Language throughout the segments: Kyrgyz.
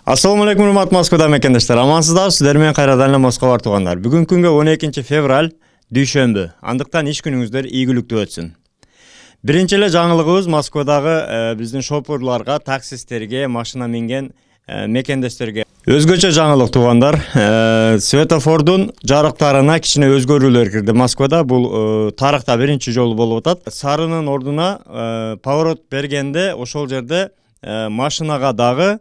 Assalamu alaikum urmat Moskvada mekendештер. Амансыздар, сіздер менен кайрадан эле Москва бар туугандар. Бүгүнкү күнгө 12 февраль дүйшөмбү. Андыктан иш күнүңүздөр ийгиликтүү өтсүн. Биринчи эле жаңылыгыбыз Москвадагы биздин шопурларга, таксисттерге, машина минген мекендештерге өзгөчө жаңылык туугандар. Светофордун жарыктарына кичине өзгөрүүлөр кирди Москвада. Бул тарыхта биринчи жолу болуп атат. Сарынын ордуна поворот бергенде ошол жерде машинага дагы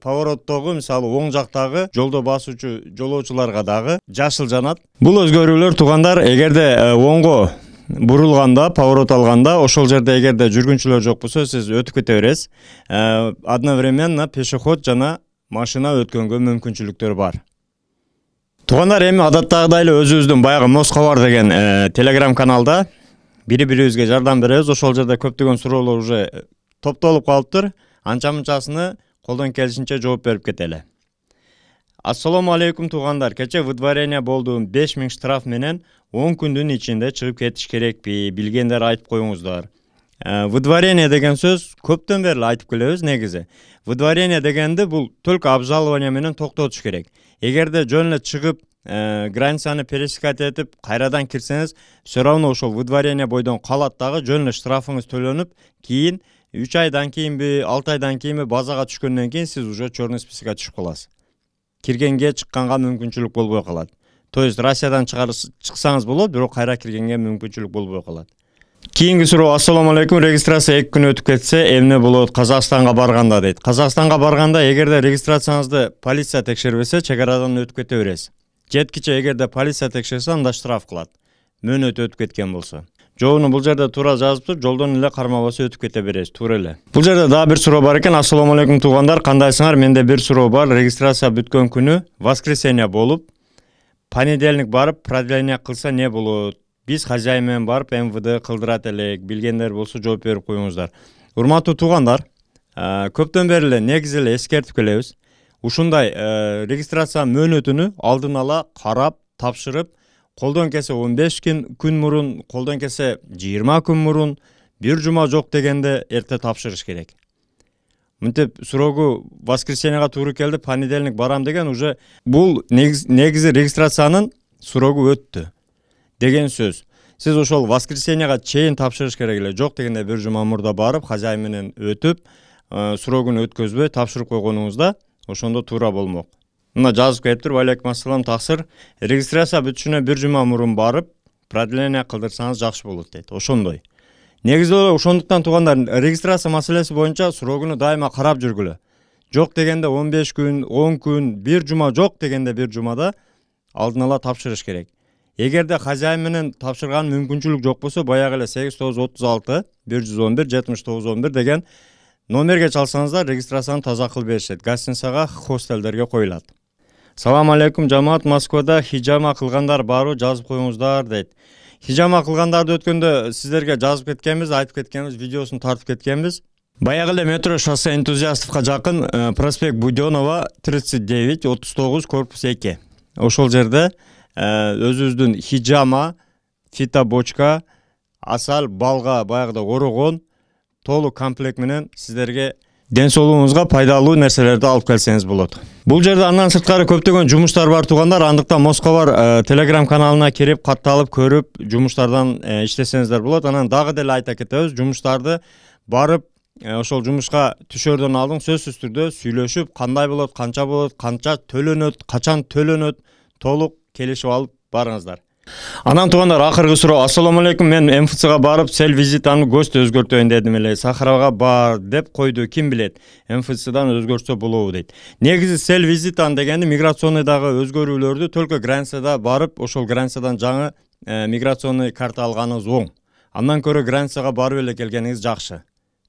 повороттогу, мисалы оң жактагы жолдо басуучу жолоочуларга дагы жашыл жанат. Бул өзгөрүүлөр туугандар, эгерде оңго бурулганда, поворот алганда, ошол жерде эгерде жүргүнчүлөр жок болсо, сиз өтүп кете бересиз. Одновременно пешеход жана машина өткөнгө мүмкүнчүлүктөр бар. Туугандар, эми адаттагыдай эле өзүбүздүн баягы Москва деген телеграм каналда бири-бирибизге жардам беребиз. Ошол жерде көптөгөн суроолор уже топтолуп калыптыр. Анча-мынчасыны колдон келишинче жооп берип кетели. Ассаламу алейкум туугандар. Кече выдворение болду. 5000 штраф менен 10 күндүн ичинде чыгып кетиш керекпи? Билгендер айтып коюңуздар. Выдворение деген сөз көптөн бери айтып келебиз негизи. Выдворение дегенде бул только обжалование менен токтотуш керек. Эгерде жөн эле чыгып границаны пересекать этип кайрадан кирсеңиз, все равно ошол выдворение бойдон калат дагы, жөн эле штрафыңыз төлөнүп, кийин 3 айдан кийинби, 6 айдан кийинби базага түшкөндөн кийин сиз уже черный списокко түшүп каласыз. Киргенге чыкканга мүмкүнчүлүк болбой калат. То есть Россиядан чыксаңыз болот, бирок кайра киргенге мүмкүнчүлүк болбой калат. Кийинки суроо: ассаламу алейкум, регистрация 2 күн өтүп кетсе, эмне болот Казакстанга барганда дейт. Казакстанга барганда эгерде регистрацияңызды полиция текшербесе, чек арадан өтүп кете бересиз. Жеткиче эгерде полиция текшерсе, анда штраф кылат. Мөөнөт өтүп кеткен болсо. Жообуну бул жерде туура жазыптыр, жолдон эле кармабасы өтүп кете бересиз, туура эле. Бул жерде дагы бир суроо бар экен. Ассаламу алейкум туугандар, кандайсыңар? Менде бир суроо бар. Регистрация бүткөн күнү воскресенье болуп, понедельник барып продление кылса не болот? Биз хозяин менен барып МВД кылдырат элек. Билгендер болсо жооп берип коюңуздар. Урматтуу туугандар, көптөн бери эле негизи эле эскертип келебиз. Ушундай регистрация мөөнөтүнү алдын ала карап, тапшырып, колдон келсе 15 күн мурун, колдон келсе 20 күн мурун, бир жума жок дегенде эрте тапшырыш керек. Мынтип суроого воскресеньега туура келди, понедельник барам деген уже бул негизи регистрациянын суроого өттү деген сөз. Сиз ошол воскресеньега чейин тапшырыш керек эле. Жок дегенде бир жума мурда барып, хозяин менен өтүп, суроогун өткөзбөй тапшырып койгонуңузда ошондо туура болмок. Мына жазып кетиптир: алейкум ассалам, таксыр. Регистрация бүтүшүнө бир жума мурун барып, продление кылдырсаңыз жакшы болот дейт. Ошондой. Негизи ошондуктан туугандар, регистрация маселеси боюнча суроогуну дайыма карап жүргүлө. Жок дегенде 15 күн, 10 күн, бир жума, жок дегенде бир жумада алдын ала тапшырыш керек. Эгерде хозяин менен тапшырган мүмкүнчүлүк жок болсо, баягы эле 8936 111 7911 деген номерге чалсаңыздар, регистрацияны таза кылып беришет. Гостиницага, хостелдерге коюлат. Салам алейкум жамаат, Москвада хижама кылгандар барбы, жазып коюңуздар дейт. Хижама кылгандарды өткөндө сиздерге жазып кеткенбиз, айтып кеткенбиз, видеосун тартып кеткенбиз. Баягы эле метро шоссе энтузиастовго жакын проспект Будёнова 39 39 корпус 2. Ошол жерде өзүбүздүн хижама, фитобочка, асал, балга баягыда орогон толук комплект менен сиздерге ден соолугуңузга пайдалуу нерселерди алып келсеңиз болот. Бул жерде андан сырткары көптөгөн жумуштар бар туугандар. Андыктан Москва бар телеграм каналына кирип, катталып көрүп, жумуштардан иштесеңиздер болот. Анан дагы деле айта кетебиз, жумуштарды барып ошол жумушка түшөрдөн алдын сөзсүз түрдө сүйлөшүп, кандай болот, канча төлөнөт, качан төлөнөт, толук келишип алып барыңыздар. Анан туугандар, акыркы суроо: ассаламу алейкум, мен МФЦга барып сел визитаны гость өзгөртөйүн дедим эле. Сахарага бар деп койду, ким билет, МФЦдан өзгөртсө болобу дейт. Негизи сел визитан дегенди миграционныйдагы өзгөрүүлөрдү только границада барып, ошол границадан жаңы миграционный карта алганыңыз оң. Андан көрө границага барып эле келгениңиз жакшы.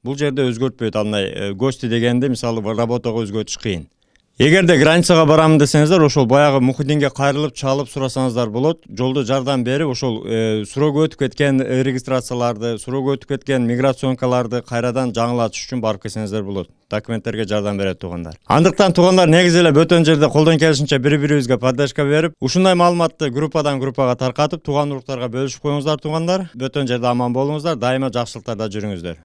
Бул жерде өзгөртпөйт, андай гости дегенди мисалы работага өзгөртүш кыйын. Эгерде границага барамын десеңиздер, ошол баягы Мухиддинге кайрылып, чалып сурасаңыздар болот. Жолдо жардам берип, ошол суроого өтүп кеткен регистрацияларды, суроого өтүп кеткен миграционкаларды кайрадан жаңылатыш үчүн барып келсеңиздер болот. Документтерге жардам берет туугандар. Андыктан туугандар, негизи эле бөтөн жерде колдон келишинче бири-бирибизге поддержка берип, ушундай маалыматты группадан группага таркатып, тууган уруктарга бөлүшүп коюңуздар туугандар. Бөтөн жерде аман болуңуздар, дайыма жакшылыктарда жүрүңүздөр.